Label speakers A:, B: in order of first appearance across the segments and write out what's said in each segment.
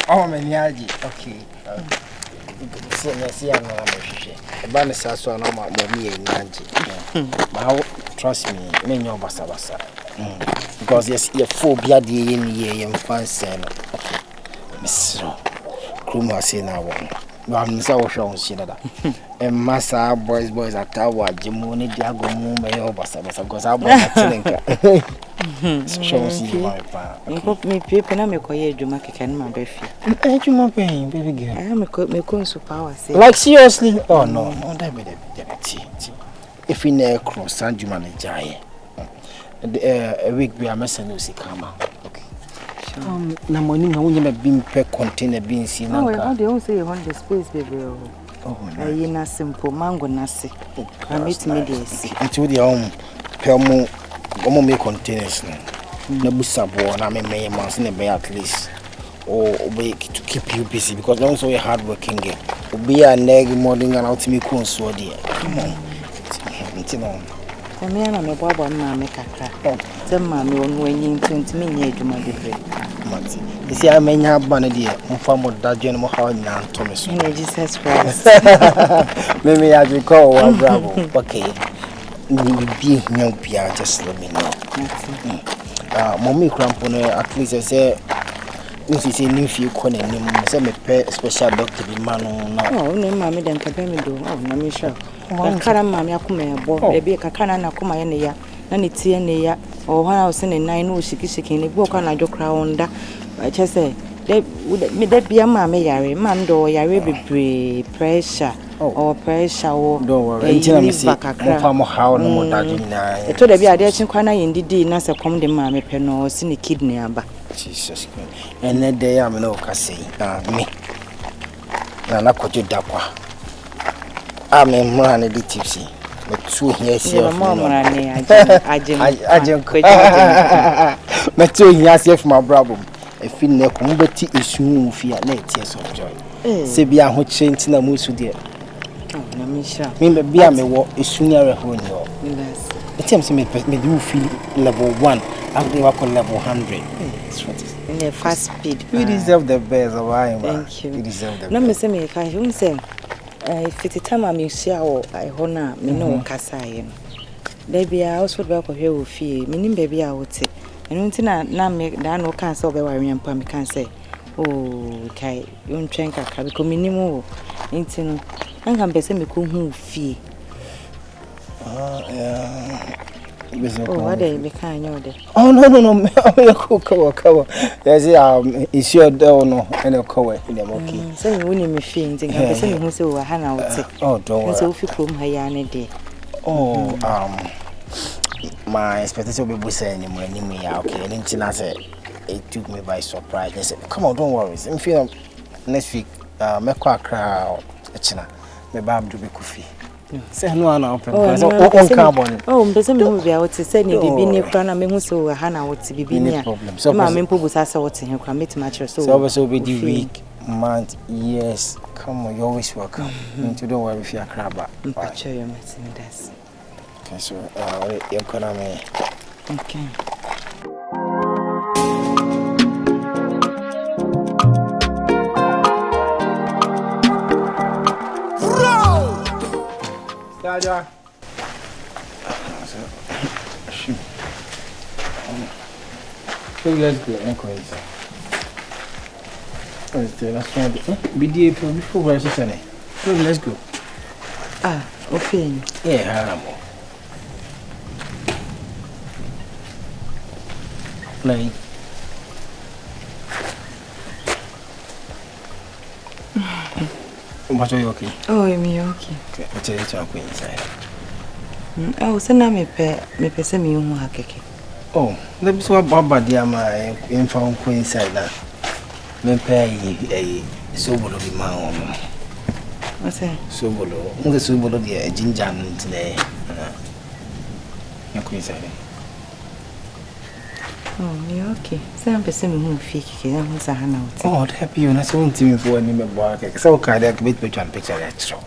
A: Oh, Maniaji. Okay. See, I'm not a banner sass on my mommy and Nanji. Trust me, many of us. Because yes, you're phobia the in ye and fancy. Okay, Miss Kruma say now. I'm so sure she that. And Massa boys at Tower, Jimoni, Diago, Mayo Bassa, because I was shows you my pa.
B: Me paper na me koye adwuma keke na ma befi.
A: Adwuma pain, baby girl.
B: I me ko so power say.
A: Like seriously? Oh no, that be the if in a cross adwuma na jaye. A week be a messenger sikama. Okay. Na money na wonye na bim pe container bin si na
B: nka. Oh, they don't say you want the space baby.
A: Oh,
B: nice. Na simple mango nasi. I meet me there see.
A: Until the pe mo Omo make containers na busabo na me months na be at least or be to keep you busy because I'm so a hard working girl. Be a neg morning and out me ko so there. Come on. It's no.
B: Me na me bobo na me kakra. Say ma me onu anyi 20 me nya adwuma bebre.
A: Mati. You see I menya ba na there. Mfa mo dadwe no mo how nya nto me so.
B: In Jesus Christ.
A: Me ya be call one bravo. Okay. Be here, just let me know. Mommy cramp at least I say, this is a new few corner, say me pay special doctor be man now. Oh, no, mammy, then can me do. Oh, no, me sure. One caram, mammy, I come here, boy, be a cacana, na come in ya, none it's here near, or when I was in a 9 no shaking, the book on a do crown. I just say, that be a mammy, yare, man, do yare be pressure. Or pressure or don't worry. How no more that. I told you I didn't quite indeed, Nasa come the mammy penno, seen kidney aba. Jesus Christ. And that day I'm no cassay. Me. Nana could you dapper. I'm a man a bit tipsy. But 2 years here, Mamma, I just but 2 years here for my brother. I feel no community is soon fear tears of joy. Sebia who changed in a moose dear. Na me sha me be am wo esunyare ho ni o yes it seems me do feel level 1 after we call level 100 in the fast speed you deserve the best of I thank you deserve the best na me say me ka you say if it time am share o I ho na me no kasa ye da bia also be ko hwe wo fie me nim ba bia wo te eno nti na me da no kan say obe ware mpa me kan say oh kai you ntwen kakra because me nim wo nti no Anga mpese me ko hu fie. Yeah. Oh, what dey me kan you dey. Oh no. Me cover. There's is your door no and a cover in the monkey. Say you woni me fie nti nka mpese me hu say wo ha na wo te. Oh, don't worry. So fi krom ha ya ne dey. Oh, my expectation will be say any more ya okay. And nti na say it took me by surprise. They said, "Come on, don't worry. I'm feel next week me kwa kra echina." Me bab do be coffee. Say no na open because on carbon. Oh, mbese me hu bia what say ni bibi ni kra na me hu so ha na what bibi ni. So ma me mpo busa say what he kra meet match so. So also be the week, month, years. Come on, you always welcome. You don't worry if you are crabba. Picture your meeting this. Okay, so you gonna me. Okay. Jaja. So let's go. Before let's go. Ah, okay. Yeah, like Are you okay? Oh, I'm okay. Okay, I'll tell you to go inside. Oh, so now me say me hu hakeke. Oh, let me so about the my info go inside now. Me pay so bolo bi ma o. What's that? So bolo. Ngo so bolo dey ginger ntine. You go inside. Oh, you okay? So I'm person who fake I'm Sahana. Oh, happy you not so team for any member. So kind of bit picture extra.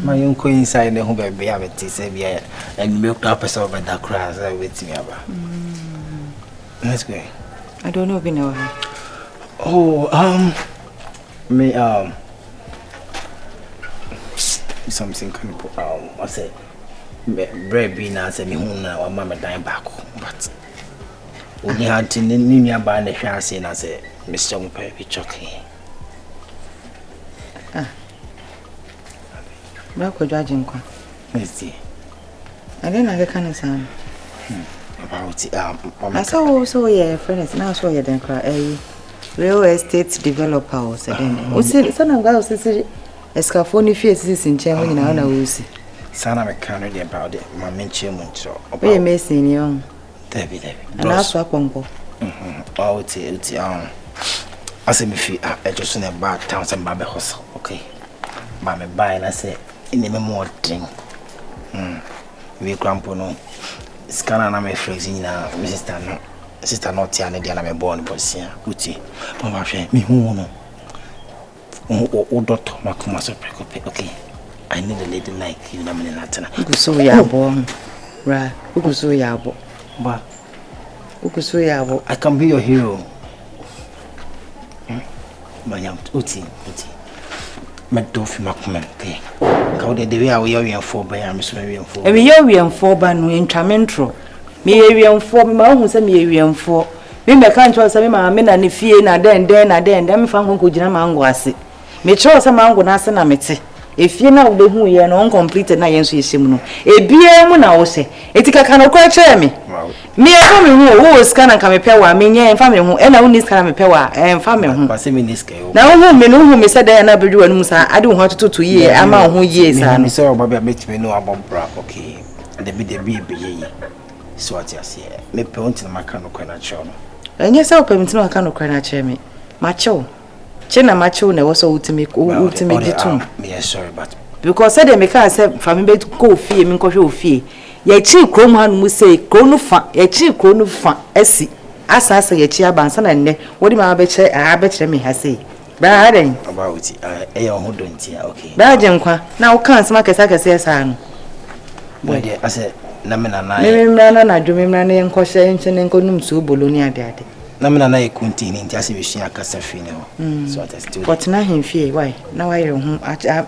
A: My own coincide the home baby have it say and milk up us over that grass with me about. Let's go. I don't know if you know her. Oh, Me something kind of I say bread be na say me hu na wa mama dan back but only had to ni aba na hwa say na say Mr. Mpe be choking.
B: Ba ko judge nkwa.
A: Yes.
B: I don't know kind of sound.
A: About
B: I saw so yeah friends now so yeah then cry real estate developer or said then. O say sana nga o say escafoni fie sisi nche ho nyina na wo si.
A: Sana me kan dey about it ma menche mu ncho.
B: We messing ni on.
A: David.
B: And aso akonko.
A: Oh uti ase me fi e just na ba town some ba be hustle. Okay. Ma me buy na say ini me more drink. We grandpa no scanner na me friends nyina me sister no tia na dia na me born bosia uti mama hwe me hu no o doctor makoma so prekope. Okay, I need a lady like you na me na tena
B: ukuso ya bo ra ukuso ya bo ba ukuso ya bo
A: I can be your hero. Manyam uti me do fi makoma. Okay, ka wo de we a we yan for ba ya me so we yan for
B: e me ye we yan for ba no entwamentro me ye we yan for me ma hu se me ye we yan for me me kan twa se me ma me na ne fie na den me fa nkonko gina mango ase me tro se mango na ase na mete e fie na wo be hu ye no complete na yenso yesem no e bia mu na wo se etika kan okwa kire me me e me hu wo scan kan me pe wa me nye mfa me hu e na wo ni scan me pe wa mfa me hu
A: ba se me ni scan
B: na wo hu me se dan na bedwa no musa ade wo hatoto ye ama ho ye sa
A: no so ba bia me no abobra. Okay, the be ye so what you say me pe onti na maka no kwa na cho no
B: enye se opemti no aka no kwa na che me macho che na macho na wo so ultimate ditum
A: me sorry but
B: because said me can say family be go fie me nkwohwe ofie ye chi krom ha no mu say krom no fa ye chi krom no fa asi asasa ye chi abansa na nne wodi ma be kire me ha say ba den
A: about e ho donti. Okay,
B: ba je nkwa na wo kan sama kesa esa no
A: boy dey ase na me na
B: na dwome na na nkwohye nchene nkonum so boloni ade
A: na me na ekunti ni nti ase be hia kasa fi ne so that still
B: but na hemfie why na why hu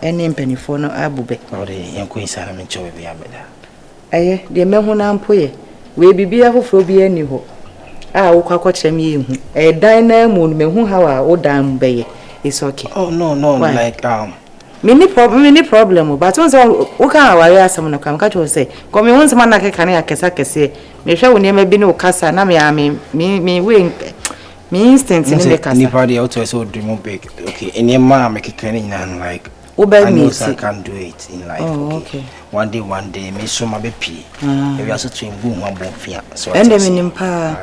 B: ene mpanifo no abube
A: ore yanko insana me chowe be ameda
B: eye de me hu na mpoye we bibia foforo bi ani ho a wo kwakọ kyerem ye hu dan na mu me hu ha wa wo dan beye it's okay.
A: Oh no why? Like
B: mini problem but once wo kan aware asem no kam ka cho say ko me won sema na ke kan ya kese me hwe wo ne ma bi ne ukasa na me we instinct ni me kasa
A: ni party out so dream big. Okay, any man make it kind of like
B: I
A: know I can do it in life.
B: Oh, okay.
A: One day me so ma be pie we also twin go one bon fia so
B: and me nimpa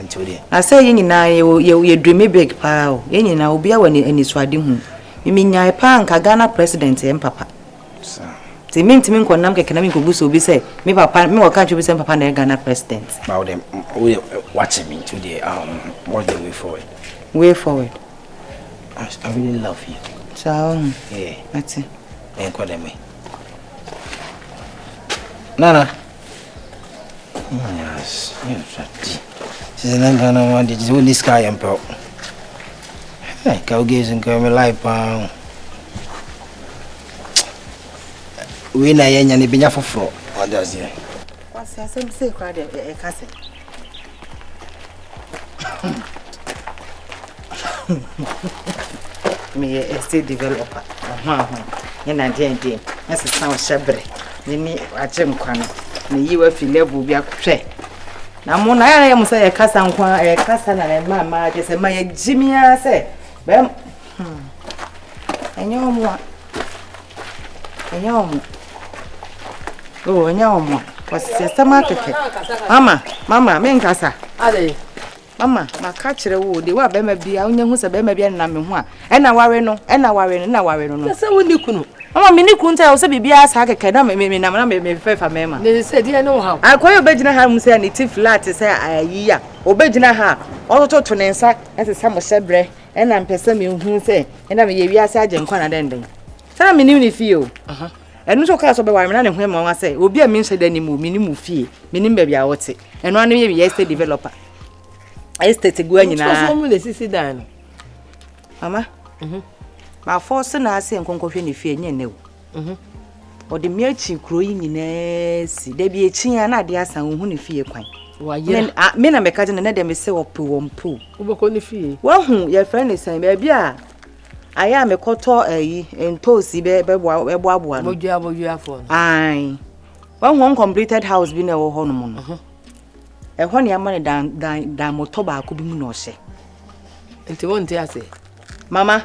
B: I say yin na ye dream big pa o yin na obi a wani aniswade hu me nyai pa nka Ghana president em papa so ti minti min konnam keke na min ko buso obi say me papa me waka chu bi say papa na Ghana president
A: now them we watching me today what's the
B: way forward
A: I really love you
B: so
A: yeah
B: that's it
A: and call me Nana. Yes, she's an Ghana one. Did you this guy and pop? Hey, cow gazing, come alive, pound. We na yen and be for floor. What does he?
B: What's the same say, cried a cousin? Me a state developer. And I did. That's a sound shabre. Ni achem kwano ni yiwa fi level bi akwe na mo na ya mo say e kasa nkwa e kasa na ma je se ma ye jimia se be enyomo oh enyomo kwase sama keke mama me nkasa
C: ade
B: mama maka kire wo de wa be ma bia onye hu se be ma bia na me hu a e na ware no no
C: se woni kunu
B: mama mini kunta o se bibia asa keke na me fefa mema
C: ne se die no ha
B: akoyo obegina ha mu se ni ti flat se ayi ya obegina ha ototo ne nsa ese se mo sebre e na mpese me hu se e na me ye wiase age nkwa na denden sana me ni fie o enu so ka so be wa me na ne hu ma wa se obi a me nse dani mu mini mu fie mini mba bia wote enu anu ye estate developer estate gu anyina
C: so mo le sisi dan
B: mama Ma force na ase nkonkohwe ne fie nye ne wo. Ode me achi kuro yi nyina si. Da bi echi ya na ade asan hu ne fie kwan.
C: Wa yera.
B: Me na meka je na de me se opu wompu.
C: Uboko ne fie.
B: Wa hu ye friend ne san ba bia aya me koto ayi entosi be aboa no.
C: Moju afọ.
B: Ai. Wa hu completed house bi na wo ho no mo no. Ho ne amane dan moto ba ko bi mu na ohye.
C: Nti won ti ase.
B: Mama,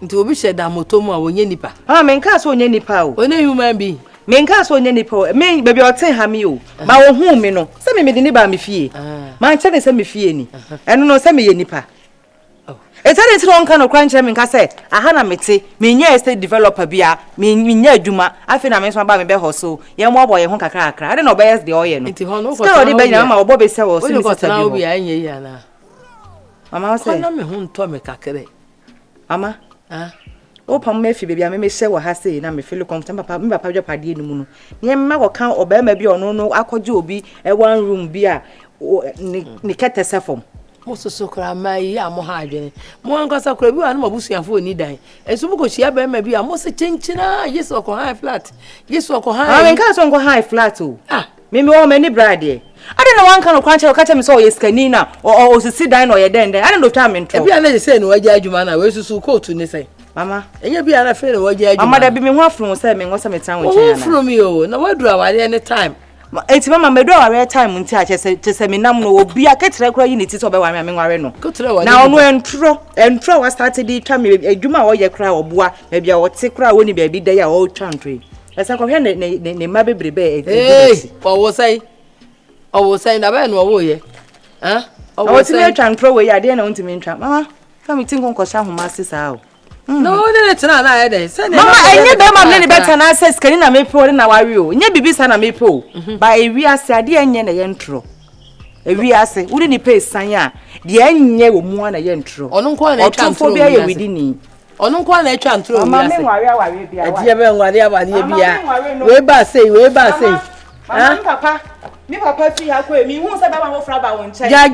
C: nti obi hye dan moto mu a wonye nipa.
B: Me nka so onye nipa o.
C: One human being.
B: Me nka so onye nipa o. Me baby o ten ha me o. Ma wo hu me no. Se me de ni ba me fie. Ma nche ne se me fie ni. Eno no se me ye nipa. Etade tiro nka no kwanche me nka se aha na mete me nya estate developer bia me nya adwuma afi na me so ba me be ho so ye mo boy ho kakra kakra ade no be yes de oye no
C: nti ho no
B: ko ode be nya ma obo be se wo so mi se
C: na obi anye ya na
B: mama o se
C: na me hu nto me kakre
B: mama o pam me fi bia me hye wo ha se na me feel comfortable papa me papa dwapade ni mu no ye ma go kan oba ma bi ono no akoje obi one room bi a ni kete sefom
C: Mososo kra mai ya mo ha adwene mo ankwasa kra bi wa na mabusuafo ni dan enso buko hia ba ma bi a mo se chenchina yeso ko high flat yeso ko high
B: me nka so nko high flat o me o mani brade ade na wan kan no kwanche ka temi so o yeskani na o sisi dan no ye den ade no twa me ntro
C: e bi na se no waje adwuma na we susu coat ni se
B: mama
C: enye bi na fe no waje adwuma
B: mama da bi me ho afro se me ngo se metan wo chen
C: na afro mi o na wadura wale any time
B: enti mama medo aware time nti a chese me nam no obi aketre kura yi ni ti so be ware me nware no na onu entro wa start di twa me adwuma wo ye kura oboa e bia wo te kura woni bia bi da ya wo twa ntwe esa ko hwe ne ma bebrebe
C: owo say na be no wo ye
B: owo ti me twa ntro we ya de na wonti me ntwa mama fa me tin konko sha homa sisa o
C: no ne tena na ya de se ne
B: mama enye be ma ne beta na access kani na me po na ware o nye bibi sa na me po ba ewi ase ade enye na ye ntro ewi ase wuri ni pe san a de enye wo mu na ye ntro
C: onu nko na etwa ntro
B: bi ya widi ni
C: onu nko na etwa ntro wi ase
B: mama me ware bia
C: ade be nware bia we ba sei
B: mama mi papa fi ha ko mi hu se ba ma fofra ba won che
C: ja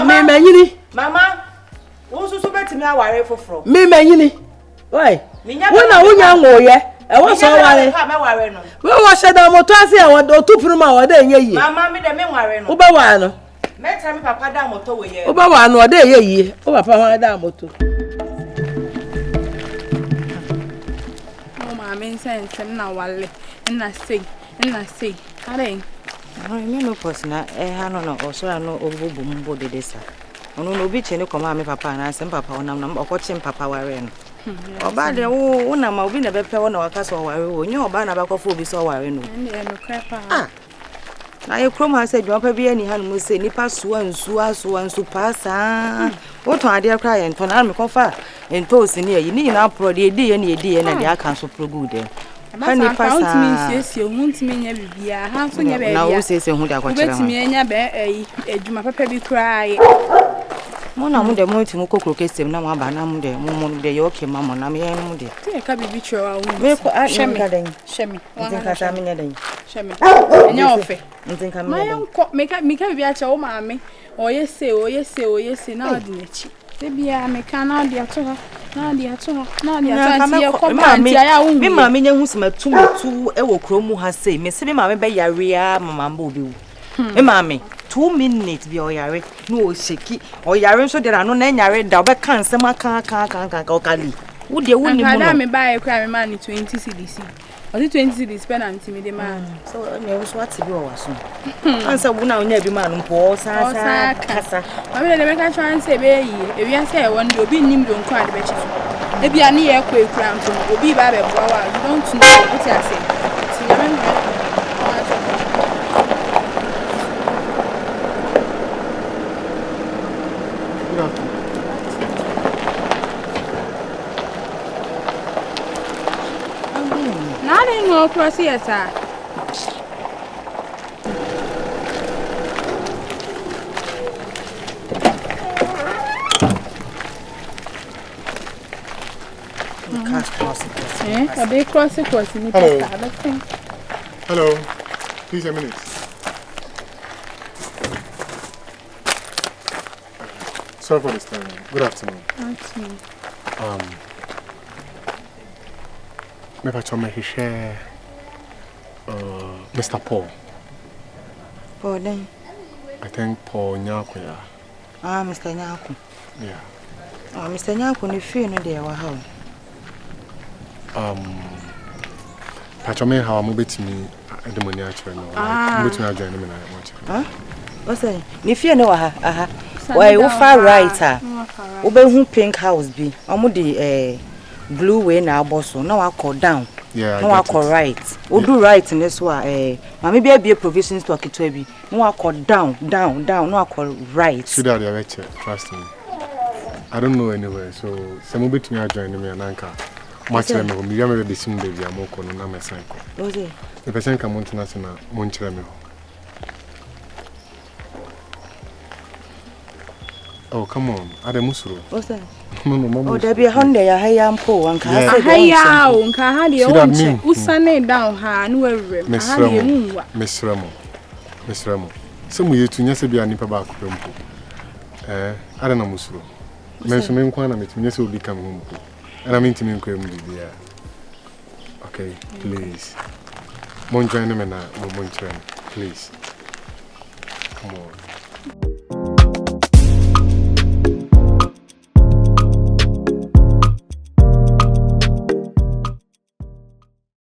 C: me manyini
B: mama wo susu betimi aware fofro
C: me manyini oi wona wonya ngoye e wo so ware we wo sheda moto ase e wo tupuru ma wo da enye yi
B: mama mi de me ware no
C: wo ba wa no
B: meta mi papa da moto we ye
C: wo ba wa no da enye yi wo papa wa da moto
D: mama men sense na wale na sei kare
B: me no posna ha no osora no obubu mbo de desa ono no obi che ne koma me papa na sem papa onam na okoche papa ware no oba de wo na ma obi na be pe wo na waka so ware wo nye oba na ba kofo obi so ware no na ye krom ha se dwon pa bi ani ha no mu se nipa suwa nsu pasa wo ton ade akra ye nton na me kofa ento osi ne yi ni na pro de edi ye na de aka so pro good
D: Hani pasa siesie huntimi nya bibia ha so nya be
B: na wo siesie hu de akwachira
D: ha betimi nya be adwuma papa bi krai
B: mo na mo de mo ti mo kokro kesem na mo aba na mo de ye okay mama na me mo de
D: ti ka bibi chwa hu
B: me ko a nka den
D: shemi
B: nka ta me nya den
D: shemi nya ofe
B: nka me
D: nya den me ka bibi acha wo maame oye se na odi nechi bia me kana dia to na dia to ye ko banti aya wu
B: me maame nya hu sematu e wo kromu ha sei me se me maame be yare a mama mba obi wu me maame 2 minutes bi o yare no o sheki o yare so de na no na nyare da be kan sem aka o kali wo de wo ni mu no
D: na me ba e kra me man 20 cedis o 20 cedis penalty me de man
B: so me wo so ati bi o waso ansa wo na onya bi man mpo sa kasa
D: o me de me ka try say be yi e wi ase e won de obi nim do nko ade be chi e bia ne ye kwa ekura nto obi ba be boa wa you don't know what you say ti ya me no cross here sir
E: Hello. Please a minute. Sorry for this time. Good afternoon. Never told me he share Mr. Paul.
B: Paul then?
E: I think Paul Nyakuya.
B: Ah, Mr. Nyaku.
E: Yeah.
B: Oh, Mr. Nyaku, if you know they were how.
E: Pachome, how I'm to me at the money actually. I'm going to join him in a watch.
B: Huh? What's that? If you know, why you far right? Ube who pink house be? I'm the blue way now, boss. Now I call down.
E: Yeah,
B: no, I call right. We do right in this one. Maybe be a provision to a kitwebi. No, I call down. No, I call right.
E: See that you're trust me. I don't know anywhere, so some bit me join me and anchor. Much time ago, me am the same baby. I'm more calling na my cycle.
B: What's it?
E: The person come on to national Montreal. Oh, come on. Ada musuro.
B: What's that?
E: No.
B: Oh, there be a Honda ya hayampo and
D: Haya unka hadi onche usane down ha no awrem hadi munwa
E: Miss Ramo. Some you to nyase bia nipa ba akopempo. Ada na musuro. Menso men kwa na metumi nyase obi kam ho. And I'm intimate with him. Okay, please. Mon join him and I, please. Come on.